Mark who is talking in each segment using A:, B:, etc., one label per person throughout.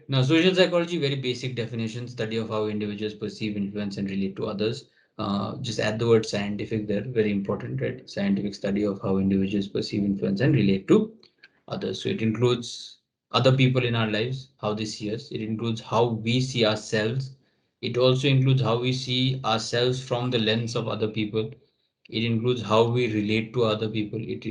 A: Now, social psychology, very basic definition, study of how individuals perceive, influence, and relate to others. Just add the word scientific there, very important, right? Scientific study of how individuals perceive, influence, and relate to others. So it includes other people in our lives, how they see us. It includes how we see ourselves. It also includes how we see ourselves from the lens of other people. It includes how we relate to other people. It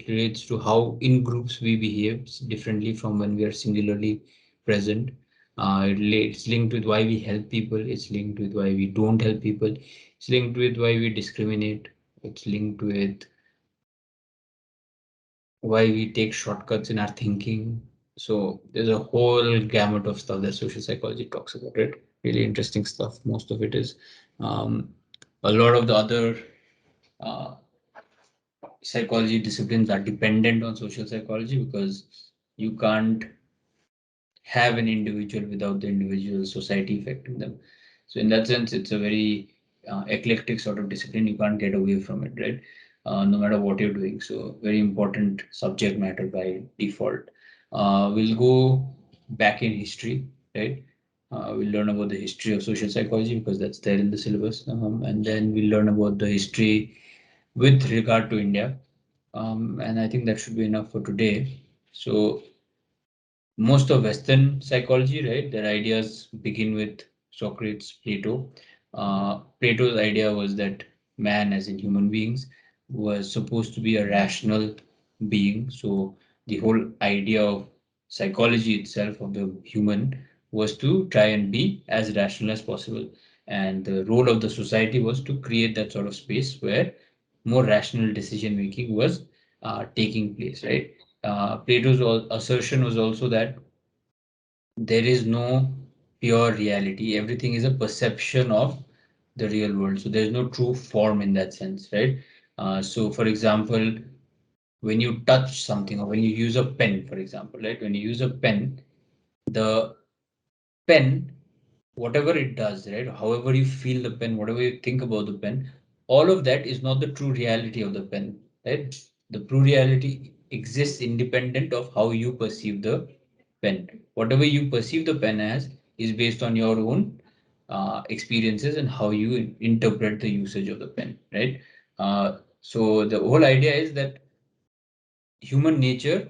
A: relates to how in groups we behave differently from when we are singularly present. It's linked with why we help people. It's linked with why we don't help people. It's linked with why we discriminate. It's linked with why we take shortcuts in our thinking. So there's a whole gamut of stuff that social psychology talks about, it. Really interesting stuff. Most of it is. Um, a lot of the other uh, psychology disciplines are dependent on social psychology because you can't have an individual without the individual society affecting them. So in that sense, it's a very eclectic sort of discipline. You can't get away from it, right? No matter what you're doing. So very important subject matter by default. We'll go back in history, right? We'll learn about the history of social psychology because that's there in the syllabus. And then we'll learn about the history with regard to India. And I think that should be enough for today. So most of Western psychology, right? Their ideas begin with Socrates, Plato. Plato's idea was that man, as in human beings, was supposed to be a rational being. So the whole idea of psychology itself of the human was to try and be as rational as possible. And the role of the society was to create that sort of space where more rational decision making was taking place, right? Plato's assertion was also that there is no pure reality. Everything is a perception of the real world. So there's no true form in that sense, right? So, for example, when you touch something or when you use a pen, for example, right? When you use a pen, the pen, whatever it does, right? However you feel the pen, whatever you think about the pen, all of that is not the true reality of the pen, right? The true reality exists independent of how you perceive the pen. Whatever you perceive the pen as is based on your own experiences and how you interpret the usage of the pen, right? So the whole idea is that human nature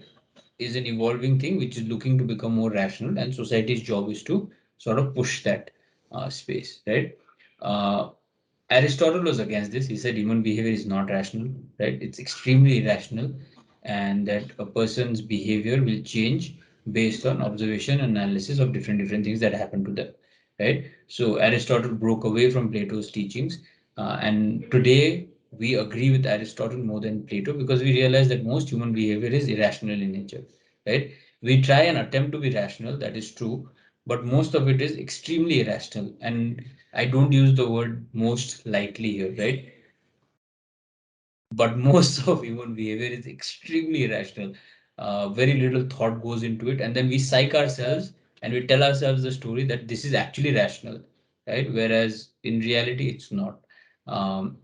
A: is an evolving thing which is looking to become more rational, and society's job is to sort of push that space, right? Uh, Aristotle was against this. He said human behavior is not rational, right? It's extremely irrational, and that a person's behavior will change based on observation and analysis of different things that happen to them, right? So Aristotle broke away from Plato's teachings, and today we agree with Aristotle more than Plato because we realize that most human behavior is irrational in nature, right? We try and attempt to be rational, that is true, but most of it is extremely irrational. And I don't use the word most lightly here, right? But most of human behavior is extremely irrational. Very little thought goes into it, and then we psych ourselves and we tell ourselves the story that this is actually rational, right? Whereas in reality, it's not. Um,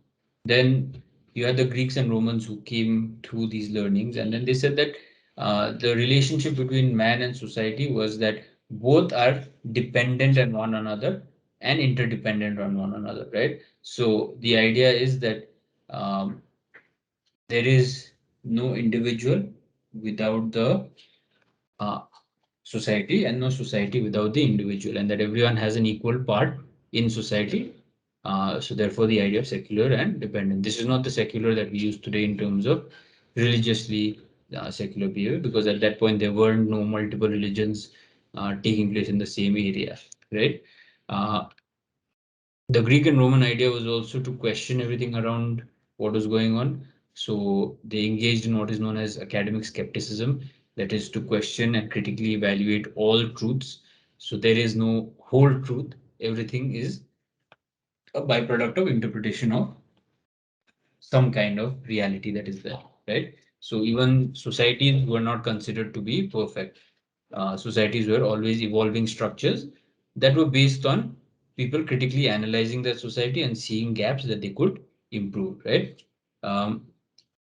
A: then you had the Greeks and Romans who came through these learnings, and then they said that the relationship between man and society was that both are dependent on one another and interdependent on one another, right? So the idea is that um, there is no individual without the uh, society and no society without the individual, and that everyone has an equal part in society. So therefore, the idea of secular and dependent. This is not the secular that we use today in terms of religiously secular behavior, because at that point there were no multiple religions taking place in the same area, right? Uh, the Greek and Roman idea was also to question everything around what was going on. So they engaged in what is known as academic skepticism, that is to question and critically evaluate all truths. So there is no whole truth. Everything is a byproduct of interpretation of some kind of reality that is there, right? So even societies were not considered to be perfect. Societies were always evolving structures that were based on people critically analyzing their society and seeing gaps that they could improve, right? And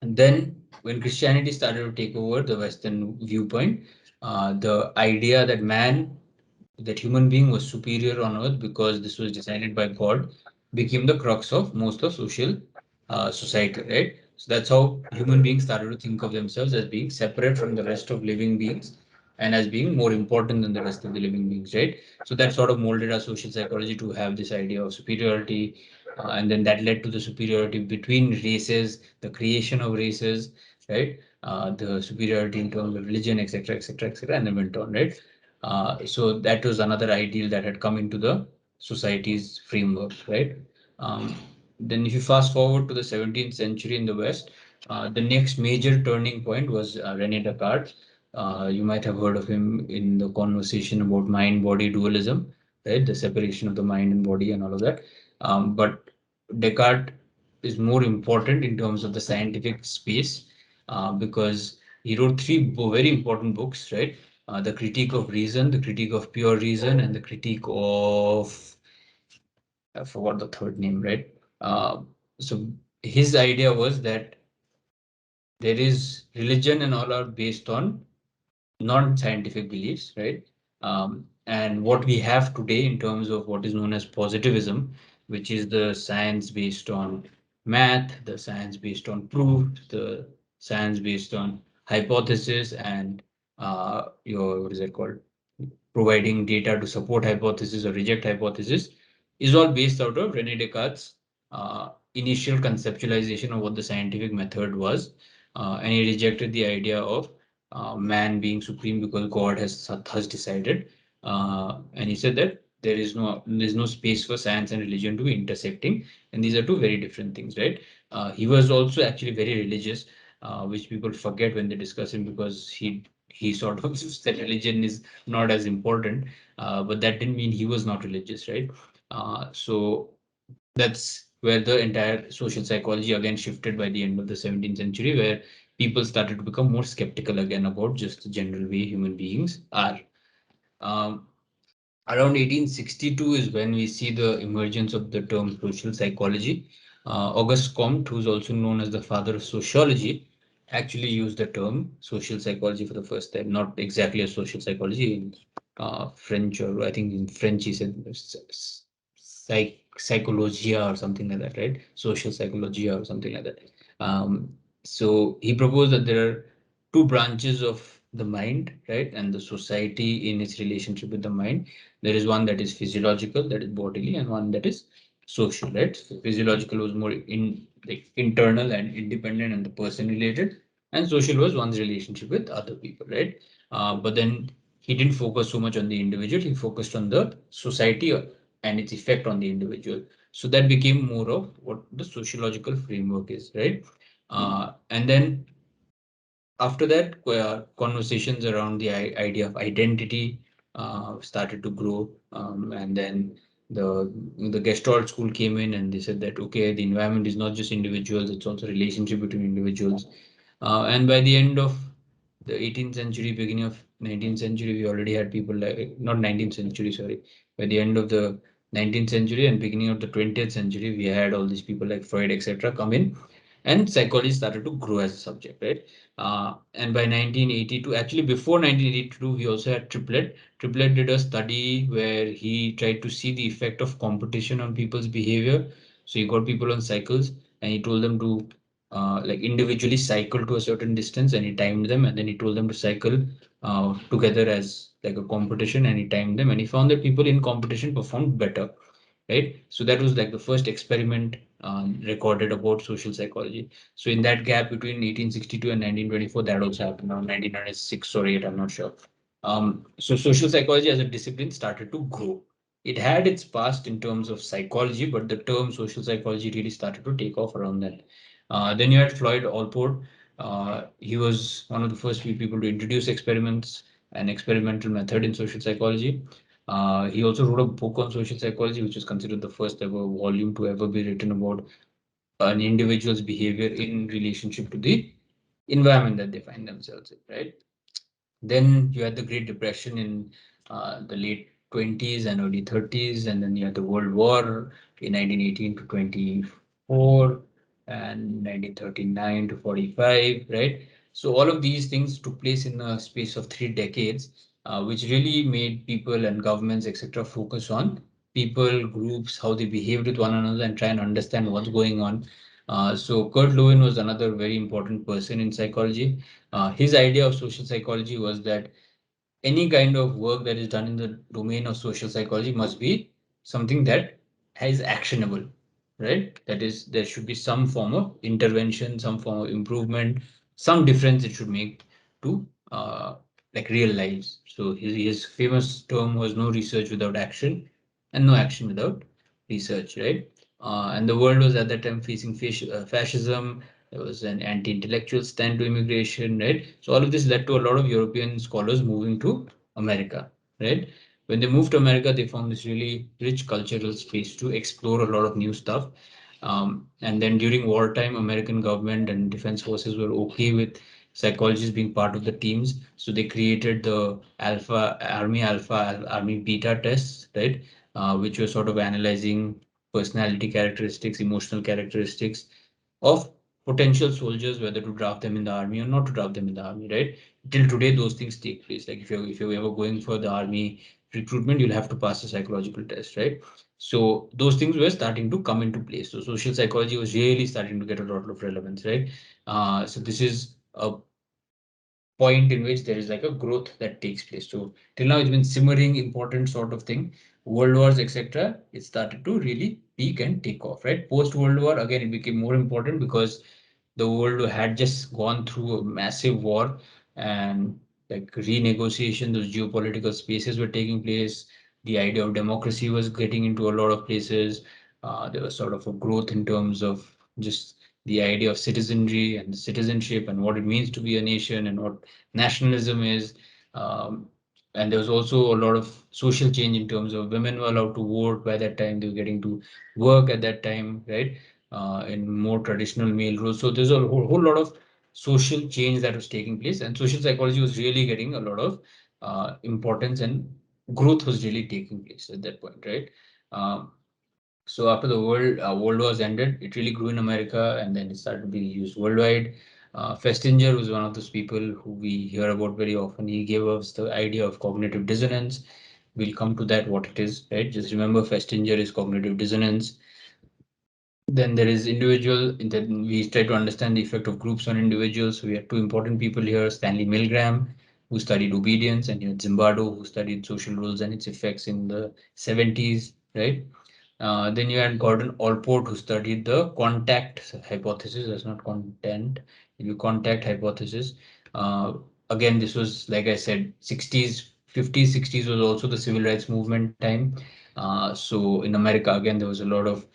A: then when Christianity started to take over the Western viewpoint, The idea that that human being was superior on earth because this was decided by God became the crux of most of social society, right? So that's how human beings started to think of themselves as being separate from the rest of living beings and as being more important than the rest of the living beings, right? So that sort of molded our social psychology to have this idea of superiority, and then that led to the superiority between races, the creation of races, right? The superiority in terms of religion, etc., etc., etc., and then went on, right? So that was another ideal that had come into the society's framework, right? Um, then, if you fast forward to the 17th century in the West, the next major turning point was Rene Descartes. You might have heard of him in the conversation about mind-body dualism, right? The separation of the mind and body and all of that. But Descartes is more important in terms of the scientific space because he wrote three very important books, right? The Critique of Reason, the Critique of Pure Reason, and the Critique of, I forgot the third name, right? So his idea was that there is religion and all are based on non-scientific beliefs, right? And what we have today in terms of what is known as positivism, which is the science based on math, the science based on proof, the science based on hypothesis, and your what is it called? Providing data to support hypothesis or reject hypothesis, is all based out of Rene Descartes' initial conceptualization of what the scientific method was, and he rejected the idea of man being supreme because God has thus decided. And he said that there's no space for science and religion to be intersecting, and these are two very different things, right? He was also actually very religious, which people forget when they discuss him because he sort of said religion is not as important, but that didn't mean he was not religious, right? So that's where the entire social psychology again shifted by the end of the 17th century, where people started to become more skeptical again about just the general way human beings are. Um, Around 1862 is when we see the emergence of the term social psychology. Auguste Comte, who's also known as the father of sociology, actually used the term social psychology for the first time. Not exactly a social psychology in French, or I think in French he said psychologia or something like that, right? Social psychologia or something like that. So he proposed that there are two branches of the mind, right, and the society in its relationship with the mind. There is one that is physiological, that is bodily, and one that is social, right? So physiological was more like internal and independent and the person related, and social was one's relationship with other people, right? But then he didn't focus so much on the individual; he focused on the society and its effect on the individual. So that became more of what the sociological framework is, right? And then after that, conversations around the idea of identity started to grow, and then the Gestalt school came in, and they said that okay, the environment is not just individuals; it's also relationship between individuals. And by the end of the 18th century, beginning of 19th century, we already had people like not 19th century, sorry. By the end of the 19th century and beginning of the 20th century, we had all these people like Freud, etc., come in, and psychology started to grow as a subject, right? And by 1982, actually before 1982, we also had Triplet. Triplet did a study where he tried to see the effect of competition on people's behavior. So he got people on cycles and he told them to like individually cycle to a certain distance, and he timed them, and then he told them to cycle together as like a competition, and he timed them, and he found that people in competition performed better, right? So that was like the first experiment recorded about social psychology. So in that gap between 1862 and 1924, that also happened around 1996 or 8, I'm not sure. So social psychology as a discipline started to grow. It had its past in terms of psychology, but the term social psychology really started to take off around then. Then you had Floyd Allport. He was one of the first few people to introduce experiments and experimental method in social psychology. He also wrote a book on social psychology, which is considered the first ever volume to ever be written about an individual's behavior in relationship to the environment that they find themselves in, right? Then you had the Great Depression in the late 20s and early 30s, and then you had the World War in 1918 to 24 and 1939 to 45, right? So all of these things took place in a space of 3 decades, which really made people and governments, etc., focus on people, groups, how they behaved with one another, and try and understand what's going on. So Kurt Lewin was another very important person in psychology. His idea of social psychology was that any kind of work that is done in the domain of social psychology must be something that is actionable, right? That is, there should be some form of intervention, some form of improvement, some difference it should make to like real lives. So his famous term was no research without action and no action without research, right? And the world was at that time facing fascism. There was an anti-intellectual stand to immigration, right? So all of this led to a lot of European scholars moving to America, right? When they moved to America, they found this really rich cultural space to explore a lot of new stuff. And then during wartime, American government and defense forces were okay with psychologists being part of the teams. So they created the Alpha, Army Beta tests, right? Which were sort of analyzing personality characteristics, emotional characteristics of potential soldiers, whether to draft them in the army or not to draft them in the army, right? Till today, those things take place. Like if you're ever going for the army recruitment, you'll have to pass a psychological test, right? So those things were starting to come into place. So social psychology was really starting to get a lot of relevance, right? So this is a point in which there is like a growth that takes place. So till now it's been simmering, important sort of thing. World wars, etc. It started to really peak and take off, right? Post World War, again, it became more important because the world had just gone through a massive war, and like renegotiation, those geopolitical spaces were taking place. The idea of democracy was getting into a lot of places. There was sort of a growth in terms of just the idea of citizenry and citizenship and what it means to be a nation and what nationalism is. Um, and there was also a lot of social change in terms of women were allowed to vote by that time. They were getting to work at that time, right? In more traditional male roles. So there's a whole lot of social change that was taking place, and social psychology was really getting a lot of importance, and growth was really taking place at that point, right? Um, so after the world wars ended, it really grew in America, and then it started to be used worldwide. Festinger was one of those people who we hear about very often. He gave us the idea of cognitive dissonance. We'll come to that, what it is, right? Just remember, Festinger is cognitive dissonance. Then there is individual, then we try to understand the effect of groups on individuals. So we have two important people here, Stanley Milgram, who studied obedience, and you had Zimbardo, who studied social rules and its effects in the 70s, right? Then you had Gordon Allport, who studied the contact hypothesis. That's not content. You contact hypothesis. Uh, Again, this was, like I said, 60s, 50s, 60s was also the civil rights movement time. So in America, again, there was a lot of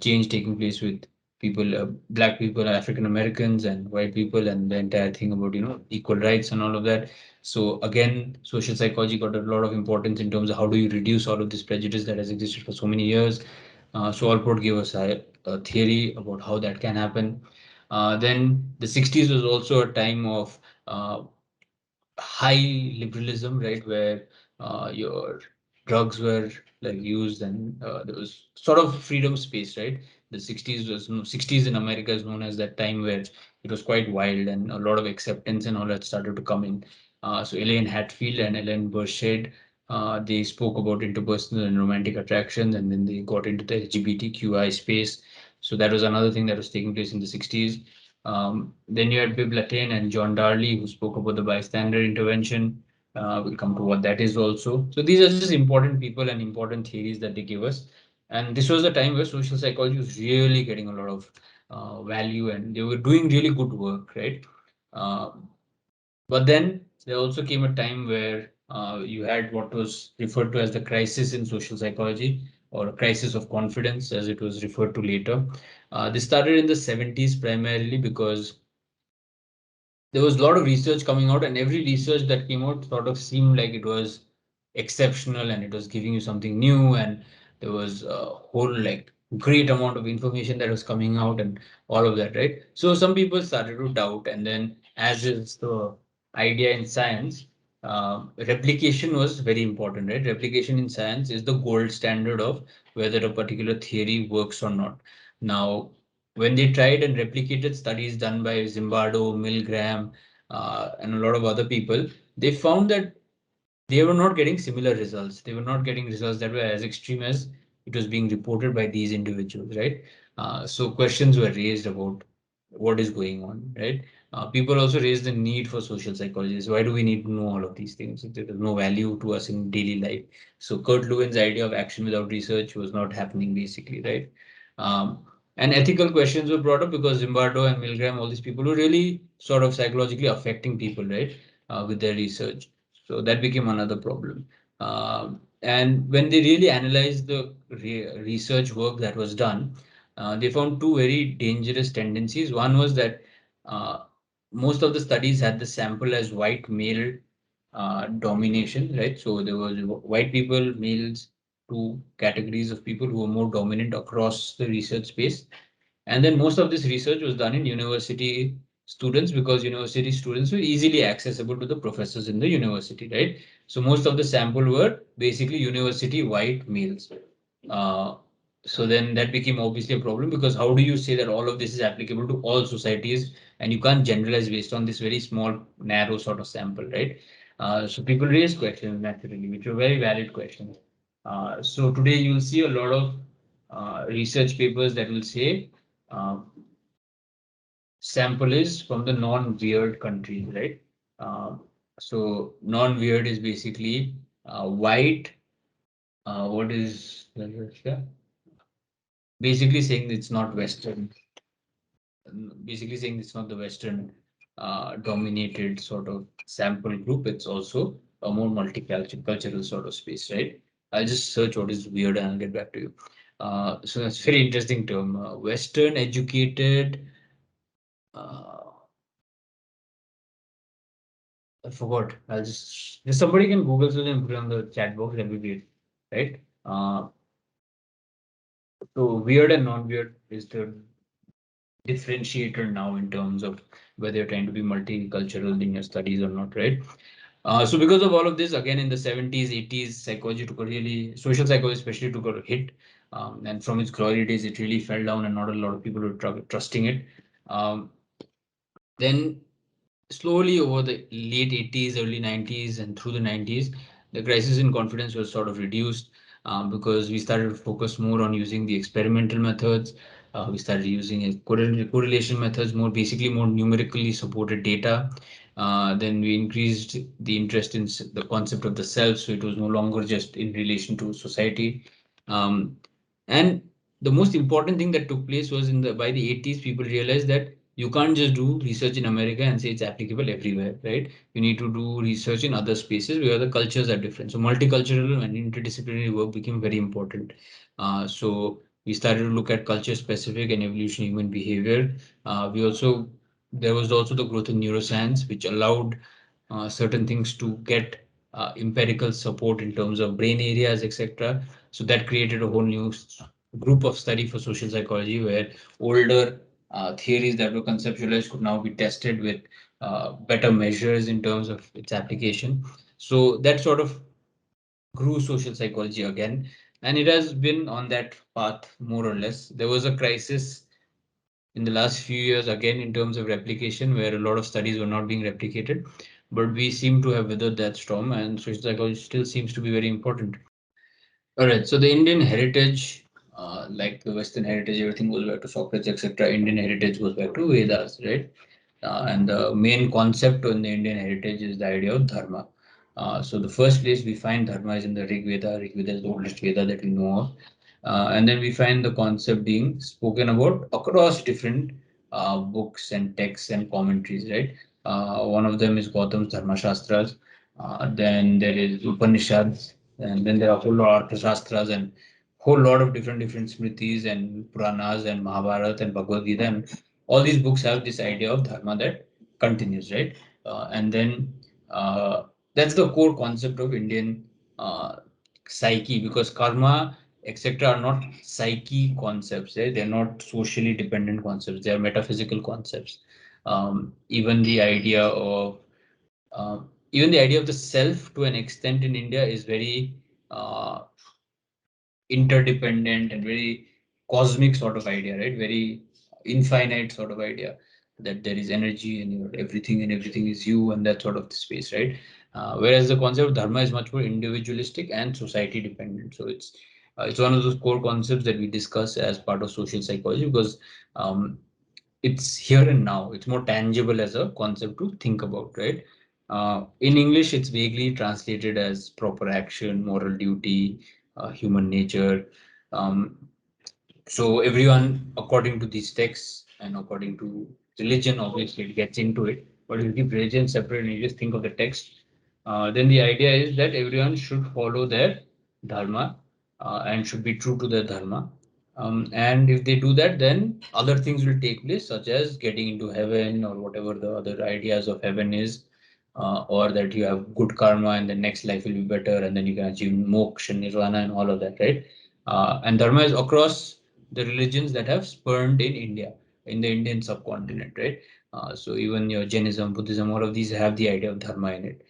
A: change taking place with people, black people, African Americans, and white people, and the entire thing about equal rights and all of that. So again, social psychology got a lot of importance in terms of how do you reduce all of this prejudice that has existed for so many years. So Alport gave us a theory about how that can happen. Then the 60s was also a time of high liberalism, right, where your drugs were like used, and there was sort of freedom space, right? The 60s was 60s in America is known as that time where it was quite wild and a lot of acceptance and all that started to come in. So Elaine Hatfield and Ellen Burchard, they spoke about interpersonal and romantic attractions, and then they got into the LGBTQI space. So that was another thing that was taking place in the 60s. Then you had Bibb Latané and John Darley, who spoke about the bystander intervention. We'll come to what that is also. So these are just important people and important theories that they give us. And this was a time where social psychology was really getting a lot of value, and they were doing really good work, right? Uh, but then there also came a time where you had what was referred to as the crisis in social psychology, or a crisis of confidence, as it was referred to later. This started in the 70s primarily because there was a lot of research coming out, and every research that came out sort of seemed like it was exceptional and it was giving you something new, and there was a whole like great amount of information that was coming out and all of that, right? So some people started to doubt, and then, as is the idea in science, replication was very important, right? Replication in science is the gold standard of whether a particular theory works or not. Now, when they tried and replicated studies done by Zimbardo, Milgram, and a lot of other people, they found that they were not getting similar results. They were not getting results that were as extreme as it was being reported by these individuals, right? So questions were raised about what is going on, right? People also raised the need for social psychologists. Why do we need to know all of these things? There is no value to us in daily life. So Kurt Lewin's idea of action without research was not happening, basically, right? Um, and ethical questions were brought up because Zimbardo and Milgram, all these people were really sort of psychologically affecting people, right, with their research. So that became another problem. And when they really analyzed the research work that was done, they found two very dangerous tendencies. One was that uh, most of the studies had the sample as white male domination, right? So there was white people, males, two categories of people who were more dominant across the research space. And then most of this research was done in university students because university students were easily accessible to the professors in the university, right? So most of the sample were basically university white males. Uh, so then that became obviously a problem because how do you say that all of this is applicable to all societies and you can't generalize based on this very small, narrow sort of sample, right? So people raise questions naturally, which are very valid questions. So today you'll see a lot of research papers that will say uh, sample is from the non-weird countries, right? Uh, so non-weird is basically white. What is Russia? Basically saying it's not Western. Basically saying it's not the Western dominated sort of sample group. It's also a more multicultural sort of space, right? I'll just search what is weird and I'll get back to you. So that's a very interesting term. Western educated. Uh, I forgot. I'll just if somebody can Google search and put it on the chat box, that'd be great, right? So weird and non-weird is the differentiator now in terms of whether you're trying to be multicultural in your studies or not, right? So because of all of this, again in the 70s, 80s, psychology took a really social psychology especially took a hit. And from its glory days, it really fell down, and not a lot of people were trusting it. Um, then slowly over the late 80s, early 90s, and through the 90s, the crisis in confidence was sort of reduced because we started to focus more on using the experimental methods. We started using correlation methods, more basically more numerically supported data. Then we increased the interest in the concept of the self, so it was no longer just in relation to society. Um, and the most important thing that took place was in the by the 80s, people realized that you can't just do research in America and say it's applicable everywhere, right? You need to do research in other spaces where the cultures are different. So multicultural and interdisciplinary work became very important. So we started to look at culture specific and evolution human behavior. We also There was also the growth in neuroscience, which allowed certain things to get empirical support in terms of brain areas, etc. So that created a whole new group of study for social psychology where older theories that were conceptualized could now be tested with better measures in terms of its application. So that sort of grew social psychology again, and it has been on that path more or less. There was a crisis in the last few years again in terms of replication where a lot of studies were not being replicated, but we seem to have weathered that storm, and social psychology still seems to be very important. All right, so the Indian heritage, like the Western heritage, everything goes back to Socrates, etc. Indian heritage goes back to Vedas, right? And the main concept in the Indian heritage is the idea of dharma. So the first place we find dharma is in the Rig Veda. Rig Veda is the oldest Veda that we know of. And then we find the concept being spoken about across different books and texts and commentaries, right? One of them is Gautam's Dharma Shastras. Then there is Upanishads, and then there are a whole lot of Arthashastras and whole lot of different Smritis and Puranas and Mahabharata and Bhagavad Gita, and all these books have this idea of dharma that continues, right? And then that's the core concept of Indian uh, psyche, because karma, etc., are not psyche concepts. They're not socially dependent concepts. They are metaphysical concepts. Even the idea of even the idea of the self to an extent in India is very interdependent and very cosmic sort of idea, right? Very infinite sort of idea. that there is energy and you're everything and everything is you and that sort of the space, right? Whereas the concept of dharma is much more individualistic and society dependent. So it's one of those core concepts that we discuss as part of social psychology because um, it's here and now. It's more tangible as a concept to think about, right? In English, it's vaguely translated as proper action, moral duty, human nature. Um, so everyone, according to these texts and according to religion, obviously it gets into it. But if you keep religion separate and you just think of the text, then the idea is that everyone should follow their dharma and should be true to their dharma. And if they do that, then other things will take place, such as getting into heaven or whatever the other ideas of heaven is, or that you have good karma and the next life will be better, and then you can achieve moksha, nirvana, and all of that, right? And dharma is across the religions that have spurned in India, in the Indian subcontinent, right? So even your Jainism, Buddhism, all of these have the idea of dharma in it.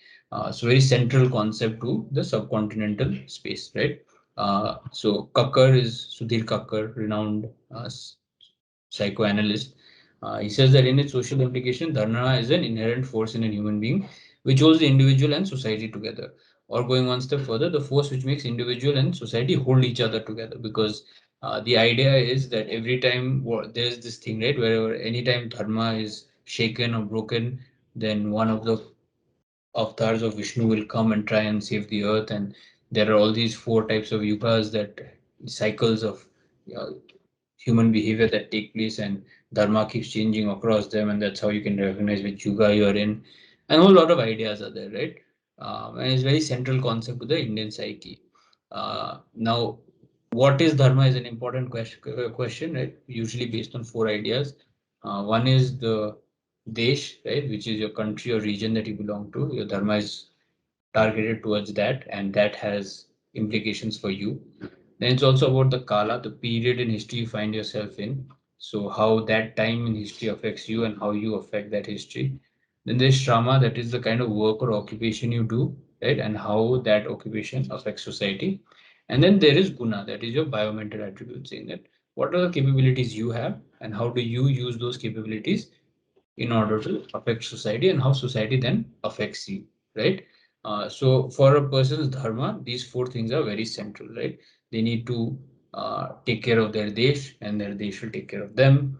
A: So very central concept to the subcontinental space, right? So Kakkar is Sudhir Kakkar, renowned psychoanalyst. He says that in its social implication, dharma is an inherent force in a human being which holds the individual and society together. Or going one step further, the force which makes individual and society hold each other together. Because the idea is that every time there's this thing, right, wherever anytime dharma is shaken or broken, then one of the avatars of Vishnu will come and try and save the earth. And there are all these four types of yugas, that cycles of uh, human behavior that take place, and dharma keeps changing across them, and that's how you can recognize which yuga you are in. And a whole lot of ideas are there, right? And it's very central concept to the Indian psyche. Now, what is dharma is an important question, right? Usually based on four ideas. One is the desh, right, which is your country or region that you belong to. Your dharma is targeted towards that, and that has implications for you. Then it's also about the kala, the period in history you find yourself in. So how that time in history affects you and how you affect that history. Then there's shrama, that is the kind of work or occupation you do, right? And how that occupation affects society. And then there is guna, that is your biomental attributes, saying that what are the capabilities you have and how do you use those capabilities in order to affect society and how society then affects you, right? So for a person's dharma, these four things are very central, right? They need to take care of their desh and their desh will take care of them.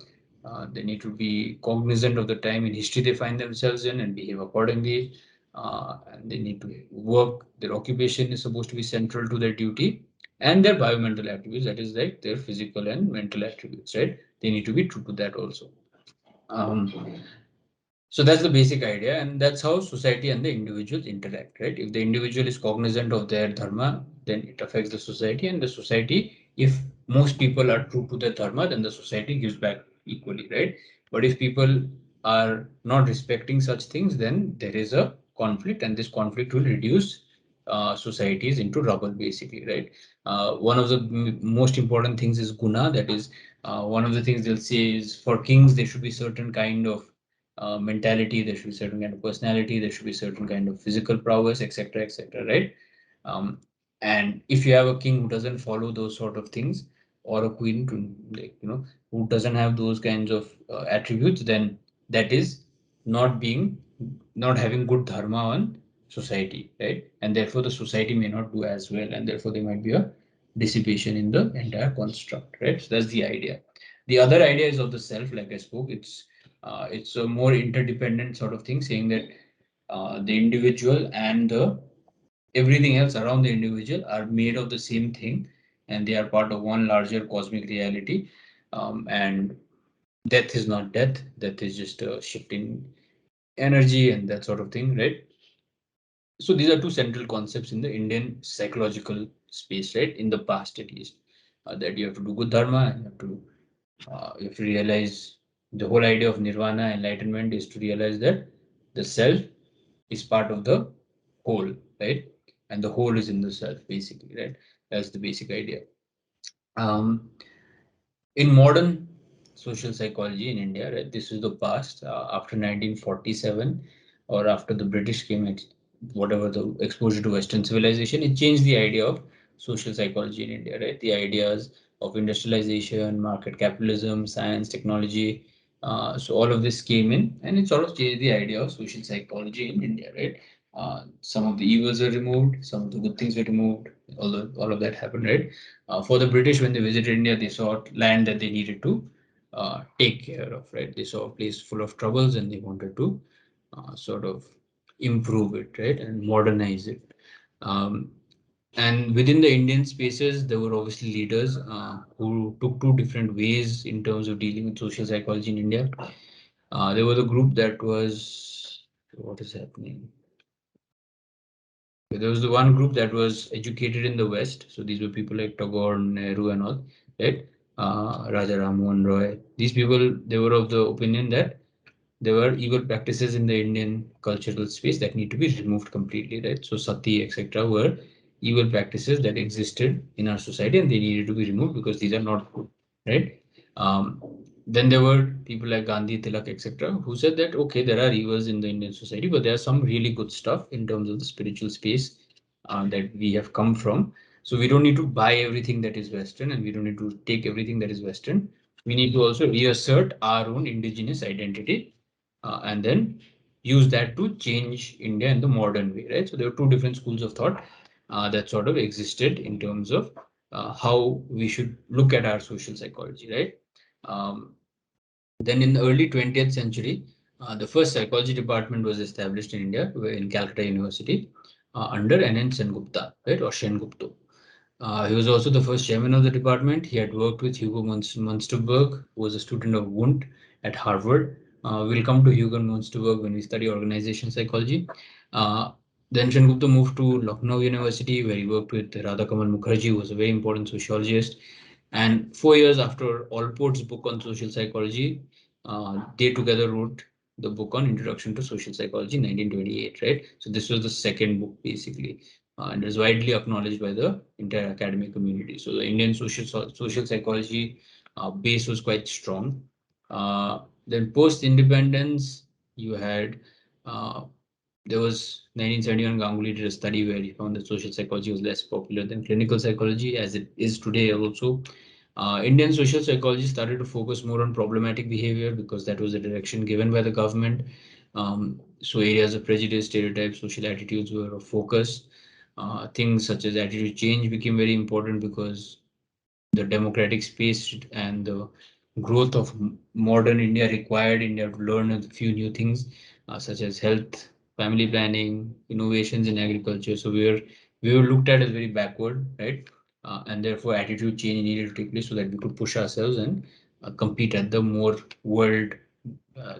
A: They need to be cognizant of the time in history they find themselves in and behave accordingly. And they need to work, their occupation is supposed to be central to their duty, and their biomental attributes, that is like their physical and mental attributes, right? They need to be true to that also. Um, so that's the basic idea, and that's how society and the individuals interact, right? If the individual is cognizant of their dharma, then it affects the society, and the society, if most people are true to their dharma, then the society gives back equally, right? But if people are not respecting such things, then there is a conflict, and this conflict will reduce societies into rubble, basically, right? One of the most important things is guna, that is, one of the things they'll say is for kings, there should be certain kind of mentality, there should be certain kind of personality, there should be certain kind of physical prowess, etc., right? Um, and if you have a king who doesn't follow those sort of things, or a queen, to, like, who doesn't have those kinds of attributes, then that is not being, not having good dharma on society, right? And therefore the society may not do as well, and therefore there might be a dissipation in the entire construct, right? So that's the idea. The other idea is of the self, like I spoke. It's a more interdependent sort of thing, saying that the individual and the everything else around the individual are made of the same thing, and they are part of one larger cosmic reality. And death is not death. Death is just a shift in energy and that sort of thing, right? So these are two central concepts in the Indian psychological space, right? In the past, at least, that you have to do good dharma and you have to realize the whole idea of nirvana, enlightenment, is to realize that the self is part of the whole, right? And the whole is in the self, basically, right? That's the basic idea. Um, in modern social psychology in India, right, this is the past, after 1947 or after the British came, whatever the exposure to Western civilization, it changed the idea of social psychology in India, right? The ideas of industrialization, market capitalism, science, technology, So all of this came in, and it sort of changed the idea of social psychology in India, right? Some of the evils were removed, some of the good things were removed. All of that happened, right? For the British, when they visited India, they saw land that they needed to take care of, right? They saw a place full of troubles, and they wanted to sort of improve it, right, and modernize it. Um, and within the Indian spaces, there were obviously leaders who took two different ways in terms of dealing with social psychology in India. There was a group that was, what is happening? There was the one group that was educated in the West. So these were people like Tagore, Nehru, and all, right? Raja Ram Mohan Roy. These people, they were of the opinion that there were evil practices in the Indian cultural space that need to be removed completely, right? So sati, etc., were evil practices that existed in our society, and they needed to be removed because these are not good, right? Um, then there were people like Gandhi, Tilak, etc., who said that okay, there are evils in the Indian society, but there are some really good stuff in terms of the spiritual space that we have come from. So we don't need to buy everything that is Western, and we don't need to take everything that is Western. We need to also reassert our own indigenous identity and then use that to change India in the modern way, right? So there were two different schools of thought that sort of existed in terms of how we should look at our social psychology, right? Um, then in the early 20th century, the first psychology department was established in India in Calcutta University under N.N. Sengupta, right, or Sengupta. He was also the first chairman of the department. He had worked with Hugo Munsterberg, who was a student of Wundt at Harvard. We'll come to Hugo Munsterberg when we study organization psychology. Uh, then Sengupta moved to Lucknow University, where he worked with Radha Kamal Mukherjee, who was a very important sociologist. And 4 years after Allport's book on social psychology, they together wrote the book on Introduction to Social Psychology in 1928, right? So this was the second book, basically, and is widely acknowledged by the entire academic community. So the Indian social psychology base was quite strong. Then post independence, you had uh, there was 1971 Ganguly did a study where he found that social psychology was less popular than clinical psychology, as it is today also. Indian social psychology started to focus more on problematic behavior because that was the direction given by the government. So areas of prejudice, stereotypes, social attitudes were a focus. Things such as attitude change became very important because the democratic space and the growth of modern India required India to learn a few new things, such as health, family planning, innovations in agriculture. So we were looked at as very backward, right? And therefore, attitude change needed to take place so that we could push ourselves and compete at the more world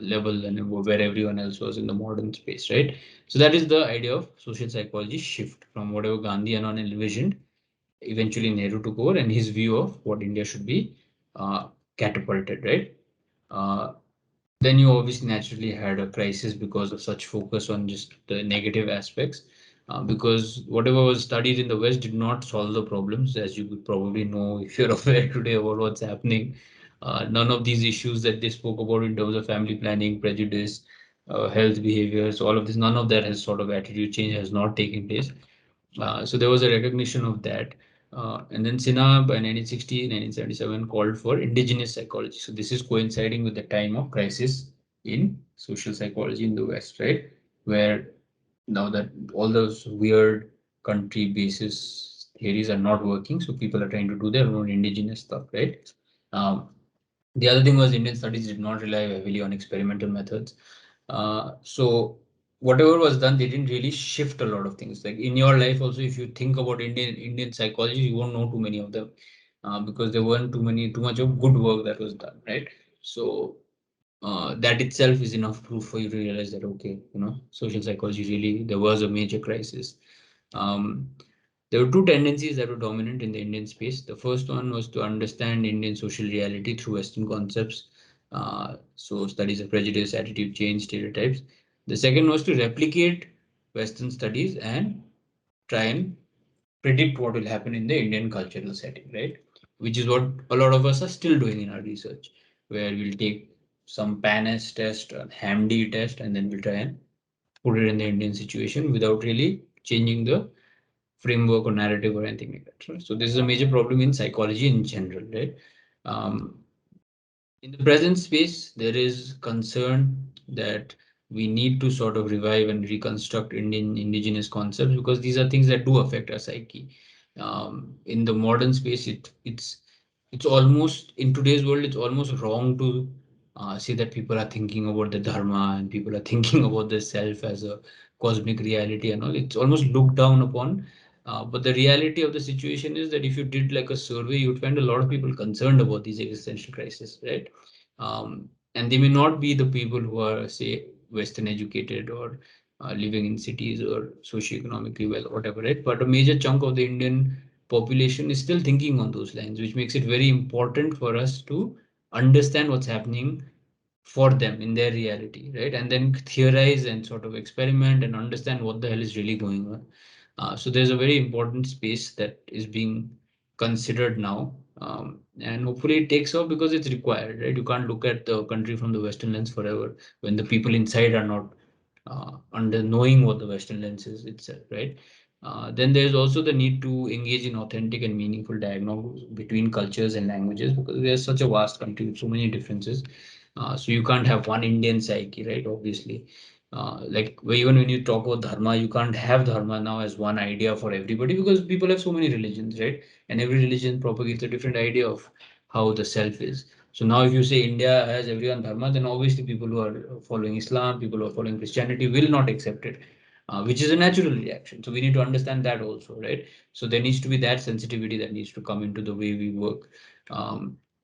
A: level and where everyone else was in the modern space, right? So that is the idea of social psychology shift from whatever Gandhi and all envisioned. Eventually, Nehru took over, and his view of what India should be catapulted, right? Uh, then you obviously naturally had a crisis because of such focus on just the negative aspects. Because whatever was studied in the West did not solve the problems, as you could probably know if you're aware today about what's happening. None of these issues that they spoke about in terms of family planning, prejudice, health behaviors, all of this, none of that has sort of attitude change has not taken place. So there was a recognition of that. And then Sinha by 1960, 1977 called for indigenous psychology. So this is coinciding with the time of crisis in social psychology in the West, right? Where now that all those weird country basis theories are not working, so people are trying to do their own indigenous stuff, right? Um, the other thing was Indian studies did not rely heavily on experimental methods. So whatever was done, they didn't really shift a lot of things. Like in your life also, if you think about Indian psychology, you won't know too many of them because there weren't too much of good work that was done, right? So that itself is enough proof for you to realize that okay, social psychology really there was a major crisis. Um, there were two tendencies that were dominant in the Indian space. The first one was to understand Indian social reality through Western concepts. So studies of prejudice, attitude change, stereotypes. The second was to replicate Western studies and try and predict what will happen in the Indian cultural setting, right? Which is what a lot of us are still doing in our research, where we'll take some PANS test, a HAMD test, and then we'll try and put it in the Indian situation without really changing the framework or narrative or anything like that. Right? So this is a major problem in psychology in general, right? Um, In the present space, there is concern that we need to sort of revive and reconstruct indigenous concepts, because these are things that do affect our psyche. In the modern space, it's almost, in today's world, it's almost wrong to say that people are thinking about the dharma and people are thinking about the self as a cosmic reality and all. It's almost looked down upon. But the reality of the situation is that if you did like a survey, you'd find a lot of people concerned about these existential crises, right? And they may not be the people who are, say, Western educated or living in cities or socioeconomically well, whatever, right? But a major chunk of the Indian population is still thinking on those lines, which makes it very important for us to understand what's happening for them in their reality, right? And then theorize and sort of experiment and understand what the hell is really going on. So there's a very important space that is being considered now, and hopefully it takes off because it's required, right? You can't look at the country from the Western lens forever when the people inside are not under knowing what the Western lens is itself, right? Then there's also the need to engage in authentic and meaningful dialogue between cultures and languages, because there's such a vast country with so many differences. So you can't have one Indian psyche, right? Obviously, like even when you talk about dharma, you can't have dharma now as one idea for everybody, because people have so many religions, right? And every religion propagates a different idea of how the self is. So now if you say India has everyone dharma, then obviously people who are following Islam, people who are following Christianity will not accept it, which is a natural reaction. So we need to understand that also, right? So there needs to be that sensitivity that needs to come into the way we work.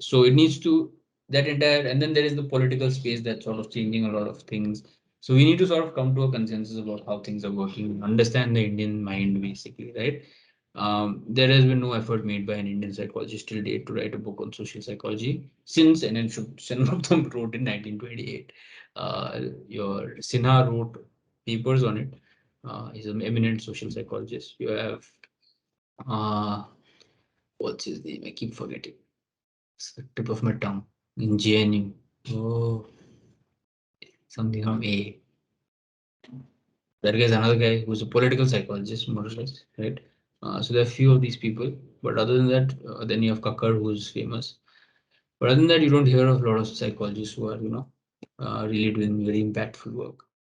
A: So it needs to, that entire, and then there is the political space that's sort of changing a lot of things. So we need to sort of come to a consensus about how things are working, understand the Indian mind basically, right? There has been no effort made by an Indian psychologist till date to write a book on social psychology since N.N. Shanmugam wrote in 1928. Your Sinha wrote papers on it. He's an eminent social psychologist. You have, uh, what's his name? I keep forgetting. It's the tip of my tongue. In JNU. Oh, something from A. That guy is another guy who's a political psychologist, more or less, right? So there are few of these people, but other than that, then you have Kakkar, who's famous. But other than that, you don't hear of a lot of psychologists who are, really doing very impactful work.